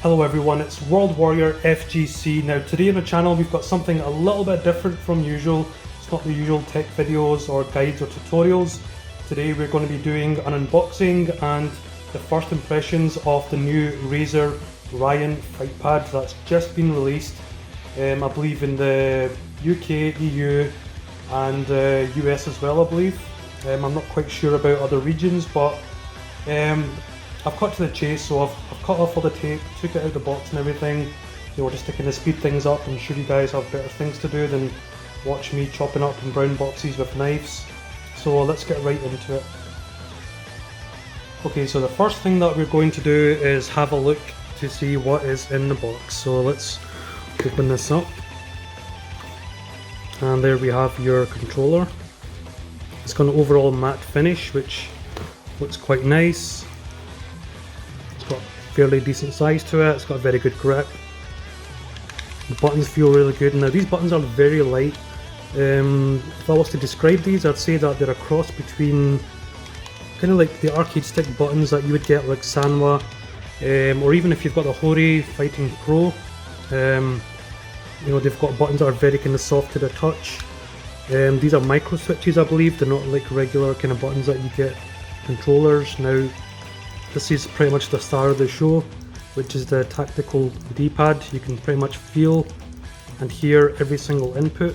Hello everyone, it's World Warrior FGC. Now today on the channel we've got something a little bit different from usual. It's not the usual tech videos or guides or tutorials. Today we're going to be doing an unboxing and the first impressions of the new RAZER RAION Fightpad that's just been released. I believe in the UK, EU and US as well, I believe. I'm not quite sure about other regions, but I've cut to the chase, so I've cut off all the tape, took it out of the box and everything, just to kind of speed things up. I'm sure you guys have better things to do than watch me chopping up in brown boxes with knives. So let's get right into it. Okay, so the first thing that we're going to do is have a look to see what is in the box. So let's open this up. And there we have your controller. It's got an overall matte finish, which looks quite nice. It's got fairly decent size to it, it's got a very good grip. The buttons feel really good. Now these buttons are very light. If I was to describe these, I'd say that they're a cross between kind of like the arcade stick buttons that you would get like Sanwa, or even if you've got the Hori Fighting Pro. They've got buttons that are very kind of soft to the touch. These are micro switches, I believe. They're not like regular kind of buttons that you get controllers. Now this is pretty much the star of the show, which is the tactical D-pad. You can pretty much feel and hear every single input,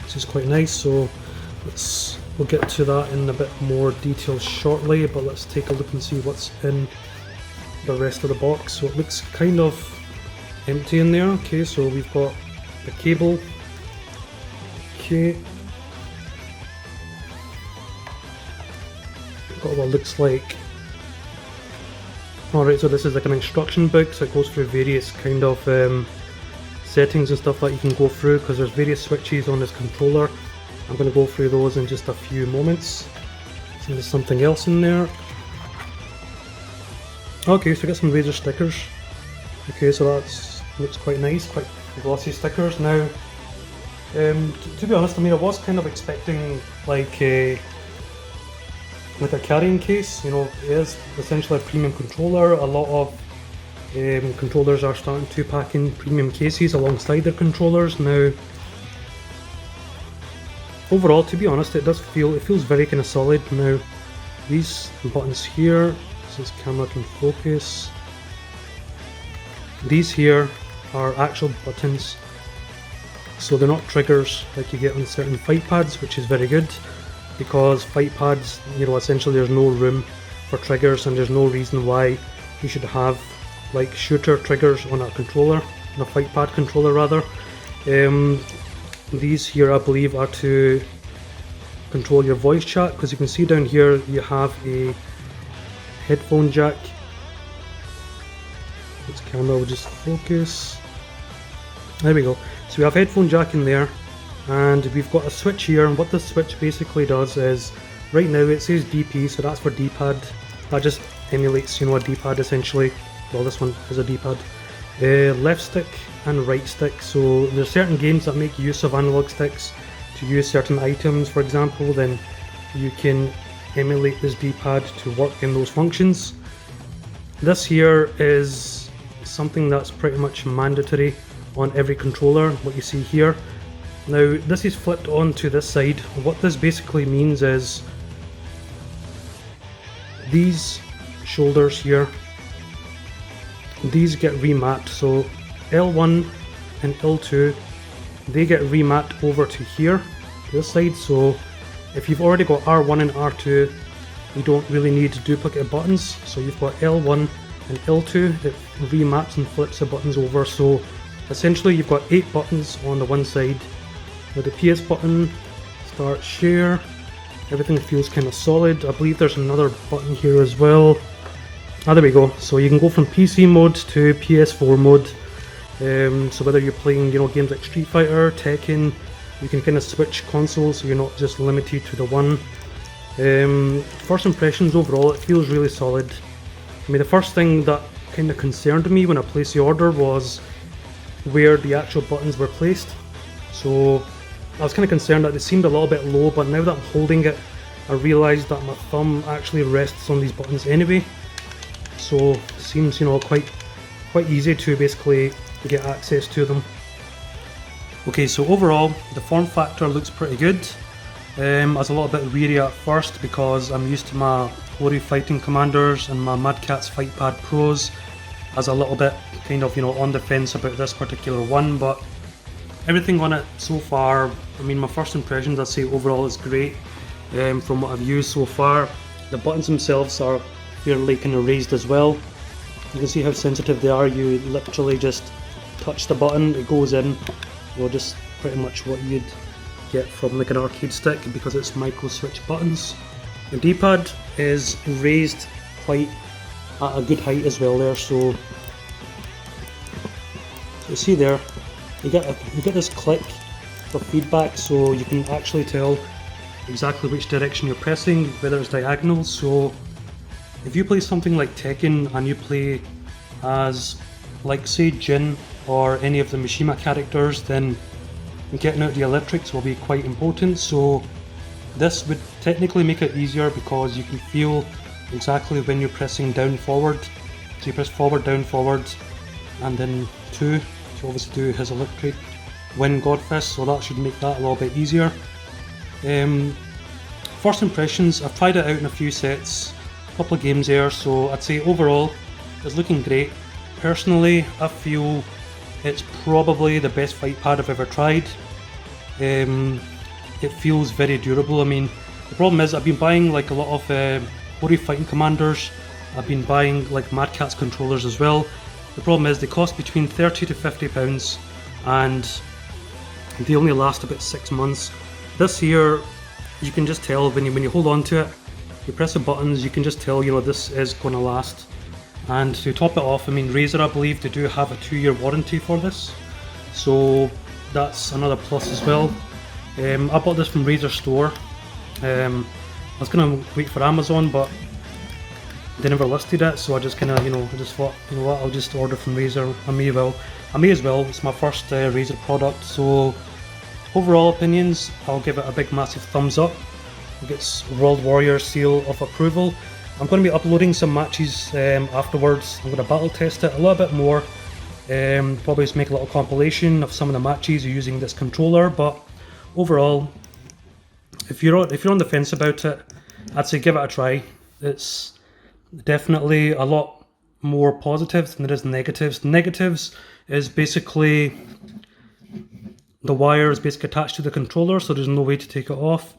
which is quite nice. So we'll get to that in a bit more detail shortly, but let's take a look and see what's in the rest of the box. So it looks kind of empty in there. Okay, so we've got the cable. Okay, got what looks like. Alright, so this is like an instruction book, so it goes through various kind of settings and stuff that you can go through, because there's various switches on this controller. I'm going to go through those in just a few moments. So there's something else in there. Okay, so we got some RAZER stickers. Okay, so that looks quite nice, quite glossy stickers. Now, to be honest, I mean, I was kind of expecting like a carrying case. It is essentially a premium controller. A lot of controllers are starting to pack in premium cases alongside their controllers now. Overall, to be honest, it feels very kind of solid. Now these buttons here, since camera can focus, these here are actual buttons, so they're not triggers like you get on certain fight pads, which is very good. Because fight pads, essentially there's no room for triggers, and there's no reason why you should have like shooter triggers on a controller, on a fight pad controller rather. These here I believe are to control your voice chat, because you can see down here you have a headphone jack. This camera will just focus. There we go. So we have headphone jack in there. And we've got a switch here, and what this switch basically does is, right now it says DP, so that's for D-pad. That just emulates, a D-pad essentially. Well, this one is a D-pad. Left stick and right stick. So there's certain games that make use of analog sticks to use certain items, for example. Then you can emulate this D-pad to work in those functions. This here is something that's pretty much mandatory on every controller, what you see here. Now this is flipped on to this side. What this basically means is these shoulders here, these get remapped. So L1 and L2, they get remapped over to here, this side. So if you've already got R1 and R2, you don't really need duplicate buttons. So you've got L1 and L2, it remaps and flips the buttons over. So essentially you've got 8 buttons on the one side. With the PS button, start share, everything feels kind of solid. I believe there's another button here as well. There we go. So you can go from PC mode to PS4 mode. So whether you're playing, games like Street Fighter, Tekken, you can kind of switch consoles, so you're not just limited to the one. First impressions overall, it feels really solid. I mean, the first thing that kind of concerned me when I placed the order was where the actual buttons were placed. So I was kind of concerned that they seemed a little bit low, but now that I'm holding it, I realised that my thumb actually rests on these buttons anyway. So it seems, quite quite easy to basically get access to them. Okay, so overall the form factor looks pretty good. I was a little bit weary at first because I'm used to my Ori Fighting Commanders and my Mad Catz Fightpad Pros. I was a little bit kind of, on the fence about this particular one, but everything on it so far, I mean, my first impressions I'd say overall is great. From what I've used so far, the buttons themselves are fairly kind of raised as well. You can see how sensitive they are. You literally just touch the button, it goes in. Just pretty much what you'd get from like an arcade stick because it's micro switch buttons. The D-pad is raised quite at a good height as well there, so you see there, you get this click for feedback, so you can actually tell exactly which direction you're pressing, whether it's diagonal. So if you play something like Tekken and you play as, like say, Jin or any of the Mishima characters, then getting out the electrics will be quite important. So this would technically make it easier because you can feel exactly when you're pressing down forward. So you press forward, down, forward, and then 2 to obviously do his electric Wind Godfist, so that should make that a little bit easier. First impressions, I've tried it out in a few sets, a couple of games there, so I'd say overall it's looking great. Personally, I feel it's probably the best fight pad I've ever tried. It feels very durable. I mean, the problem is I've been buying like a lot of Ori Fighting Commanders, I've been buying like Mad Catz controllers as well. The problem is they cost between £30 to £50 and they only last about 6 months. This here, you can just tell when you hold on to it, you press the buttons, you can just tell this is going to last. And to top it off, I mean, Razer, I believe they do have a 2-year warranty for this, so that's another plus as well. I bought this from Razer store. I was going to wait for Amazon, but they never listed it, so I just kind of, I just thought, what, I'll just order from Razer. I may as well. It's my first Razer product, so overall opinions, I'll give it a big massive thumbs up. It gets World Warrior seal of approval. I'm going to be uploading some matches afterwards. I'm going to battle test it a little bit more. Probably just make a little compilation of some of the matches using this controller. But overall, if you're on the fence about it, I'd say give it a try. It's definitely a lot more positives than there is negatives. Negatives is basically the wire is basically attached to the controller, so there's no way to take it off.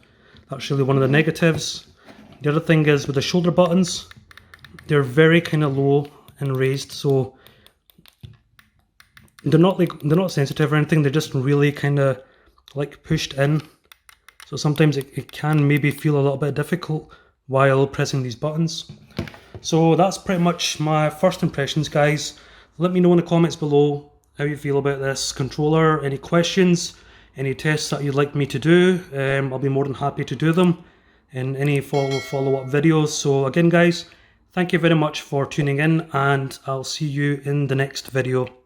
That's really one of the negatives. The other thing is with the shoulder buttons, they're very kind of low and raised, so they're not sensitive or anything. They're just really kind of like pushed in. So sometimes it can maybe feel a little bit difficult while pressing these buttons. So that's pretty much my first impressions, guys. Let me know in the comments below how you feel about this controller, any questions, any tests that you'd like me to do. I'll be more than happy to do them in any follow-up videos. So again, guys, thank you very much for tuning in, and I'll see you in the next video.